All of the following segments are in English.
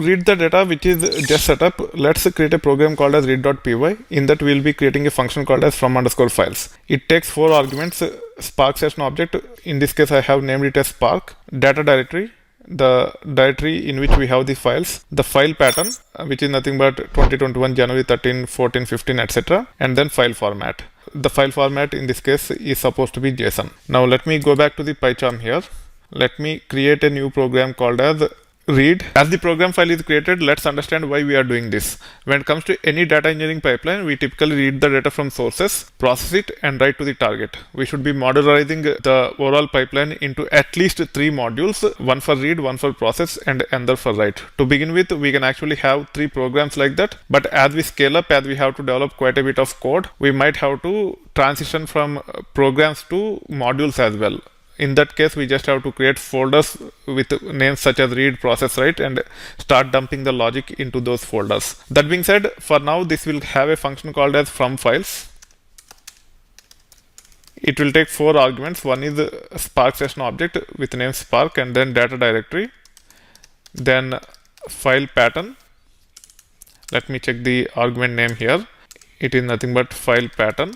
read the data which is just set up, let's create a program called as read.py. In that we'll be creating a function called as from_files. It takes 4 arguments, Spark session object. In this case, I have named it as Spark, data directory, the directory in which we have the files, the file pattern, which is nothing but 2021, January 13, 14, 15, etc. And then file format. The file format in this case is supposed to be JSON. Now let me go back to the PyCharm here. Let me create a new program called as read. As the program file is created, let's understand why we are doing this. When it comes to any data engineering pipeline, we typically read the data from sources, process it, and write to the target. We should be modularizing the overall pipeline into at least 3 modules, one for read, one for process, and another for write. To begin with, we can actually have 3 programs like that, but as we scale up, as we have to develop quite a bit of code, we might have to transition from programs to modules as well. In that case, we just have to create folders with names such as read, process, write, and start dumping the logic into those folders. That being said, for now, this will have a function called as from_files. It will take 4 arguments. One is a Spark session object with name Spark, and then data directory, then file pattern. Let me check the argument name here. It is nothing but file pattern,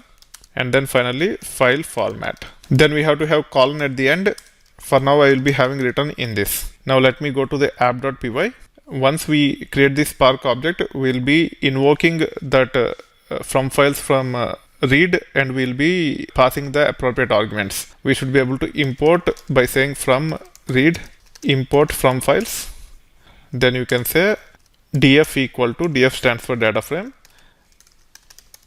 and then finally file format. Then we have to have colon at the end. For now, I will be having written in this. Now let me go to the app.py. Once we create this Spark object, we will be invoking that from files from read, and we will be passing the appropriate arguments. We should be able to import by saying from read import from files. Then you can say df equal to, df stands for data frame,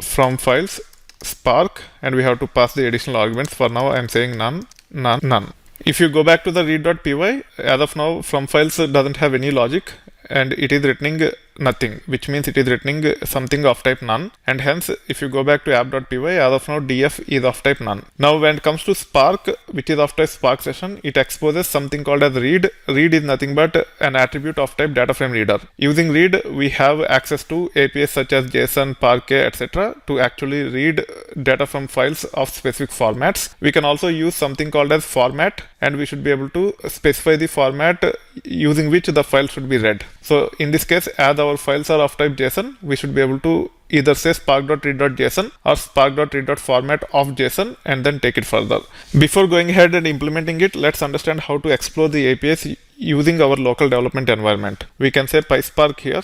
from files Spark, and we have to pass the additional arguments. For now, I am saying none, none, none. If you go back to the read.py, as of now, from files doesn't have any logic, and it is returning nothing, which means it is returning something of type none, and hence if you go back to app.py, as of now df is of type none. Now when it comes to Spark, which is of type Spark session, it exposes something called as read. Read is nothing but an attribute of type data frame reader. Using read, we have access to APIs such as JSON, Parquet, etc. to actually read data from files of specific formats. We can also use something called as format, and we should be able to specify the format using which the file should be read. So in this case, as our files are of type JSON, we should be able to either say spark.read.json or spark.read.format of JSON and then take it further. Before going ahead and implementing it, let's understand how to explore the APIs using our local development environment. We can say PySpark here.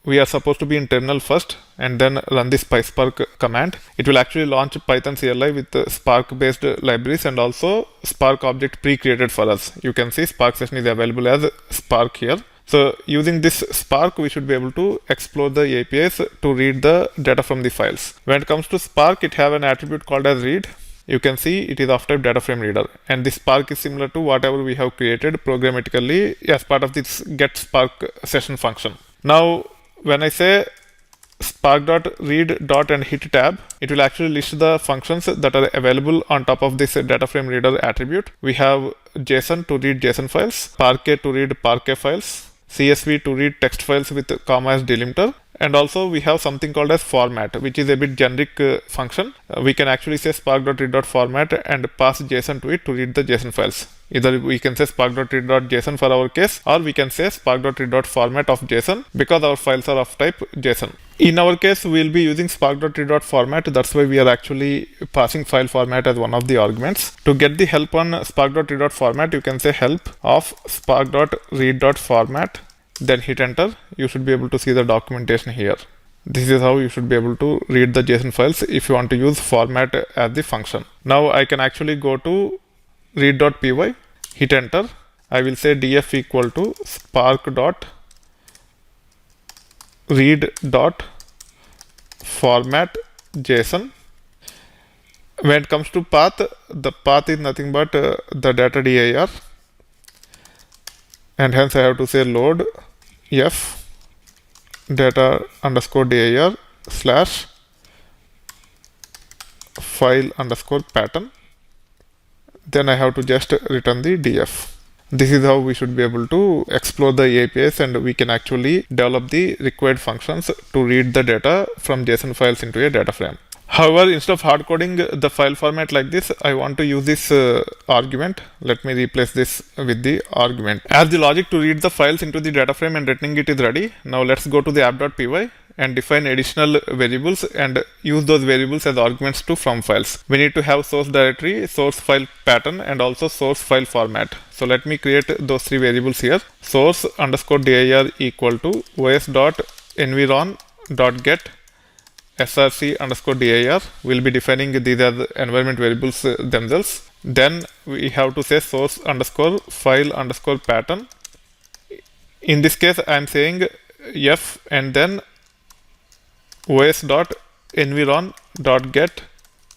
We are supposed to be in terminal first and then run this PySpark command. It will actually launch Python CLI with Spark based libraries and also Spark object pre-created for us. You can see Spark session is available as Spark here. So using this Spark, we should be able to explore the APIs to read the data from the files. When it comes to Spark, it have an attribute called as read. You can see it is of type data frame reader, and this Spark is similar to whatever we have created programmatically as part of this get Spark session function. Now when I say spark.read and hit tab, it will actually list the functions that are available on top of this data frame reader attribute. We have JSON to read JSON files, Parquet to read Parquet files, CSV to read text files with comma as delimiter, and also we have something called as format, which is a bit generic function. We can actually say spark.read.format and pass JSON to it to read the JSON files. Either we can say spark.read.json for our case, or we can say spark.read.format of JSON because our files are of type JSON. In our case, we will be using spark.read.format. That's why we are actually passing file format as one of the arguments. To get the help on spark.read.format, you can say help of spark.read.format, then hit enter. You should be able to see the documentation here. This is how you should be able to read the JSON files if you want to use format as the function. Now I can actually go to read.py, hit enter. I will say df equal to spark.read.format JSON. When it comes to path, the path is nothing but the data dir, and hence I have to say load f data underscore dir slash file underscore pattern. Then I have to just return the df. This is how we should be able to explore the APIs, and we can actually develop the required functions to read the data from JSON files into a data frame. However, instead of hard coding the file format like this, I want to use this argument. Let me replace this with the argument. As the logic to read the files into the data frame and returning it is ready, now let's go to the app.py and define additional variables and use those variables as arguments to from files. We need to have source directory, source file pattern, and also source file format. So let me create those three variables here. Source underscore dir equal to os.environ.get src underscore dir. We'll be defining these as environment variables themselves. Then we have to say source underscore file underscore pattern. In this case, I'm saying f and then os.environ.get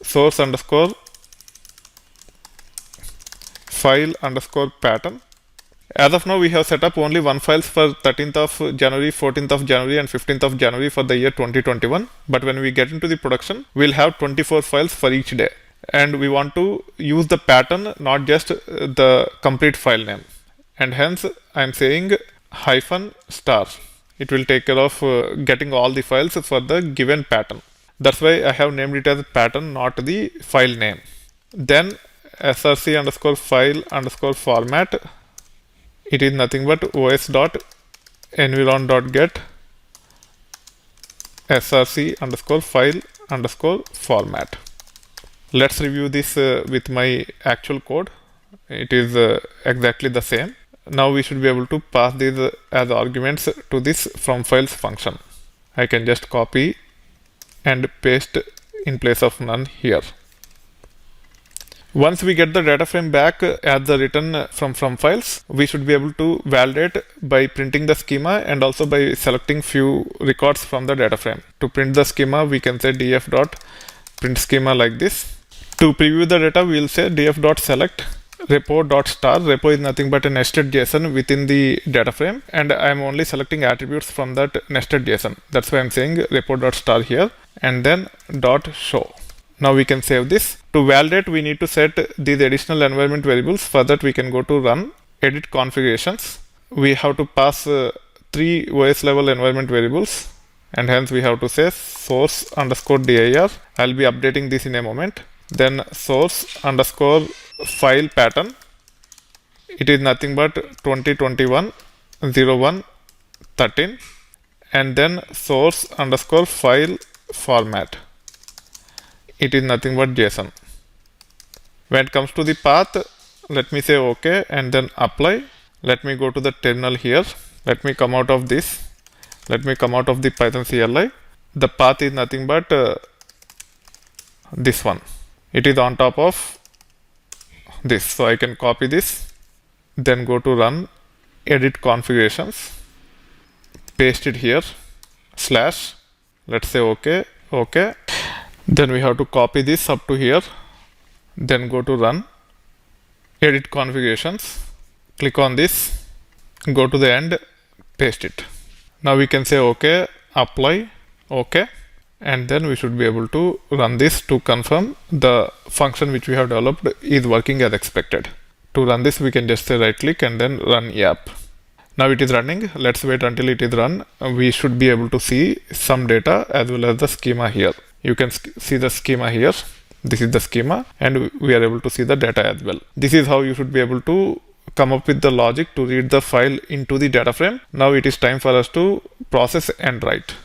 source underscore file underscore pattern. As of now, we have set up only one files for 13th of January, 14th of January, and 15th of January for the year 2021. But when we get into the production, we'll have 24 files for each day. And we want to use the pattern, not just the complete file name. And hence, I'm saying -star. It will take care of getting all the files for the given pattern. That's why I have named it as pattern, not the file name. Then src underscore file underscore format. It is nothing but os.environ.get src underscore file underscore format. Let's review this with my actual code. It is exactly the same. Now we should be able to pass these as arguments to this from files function. I can just copy and paste in place of none here. Once we get the data frame back as the return from files, we should be able to validate by printing the schema and also by selecting few records from the data frame. To print the schema, we can say df.print schema like this. To preview the data, we will say df.select repo.star. Repo is nothing but a nested JSON within the data frame, and I am only selecting attributes from that nested JSON. That's why I'm saying repo.star here, and then .show. Now we can save this. To validate, we need to set these additional environment variables. For that, we can go to run, edit configurations. We have to pass three OS level environment variables, and hence we have to say source underscore dir. I'll be updating this in a moment. Then source underscore file pattern. It is nothing but 2021-01-13, and then source underscore file format. It is nothing but JSON. When it comes to the path, let me say OK and then apply. Let me go to the terminal here. Let me come out of this. Let me come out of the Python CLI. The path is nothing but this one. It is on top of this. So I can copy this, then go to run, edit configurations, paste it here, slash, let's say OK, OK. Then we have to copy this up to here, then go to run, edit configurations, click on this, go to the end, paste it. Now we can say OK, apply, OK, and then we should be able to run this to confirm the function which we have developed is working as expected. To run this, we can just say right click and then run app. Now it is running. Let's wait until it is run. We should be able to see some data as well as the schema here. You can see the schema here. This is the schema, and we are able to see the data as well. This is how you should be able to come up with the logic to read the file into the data frame. Now it is time for us to process and write.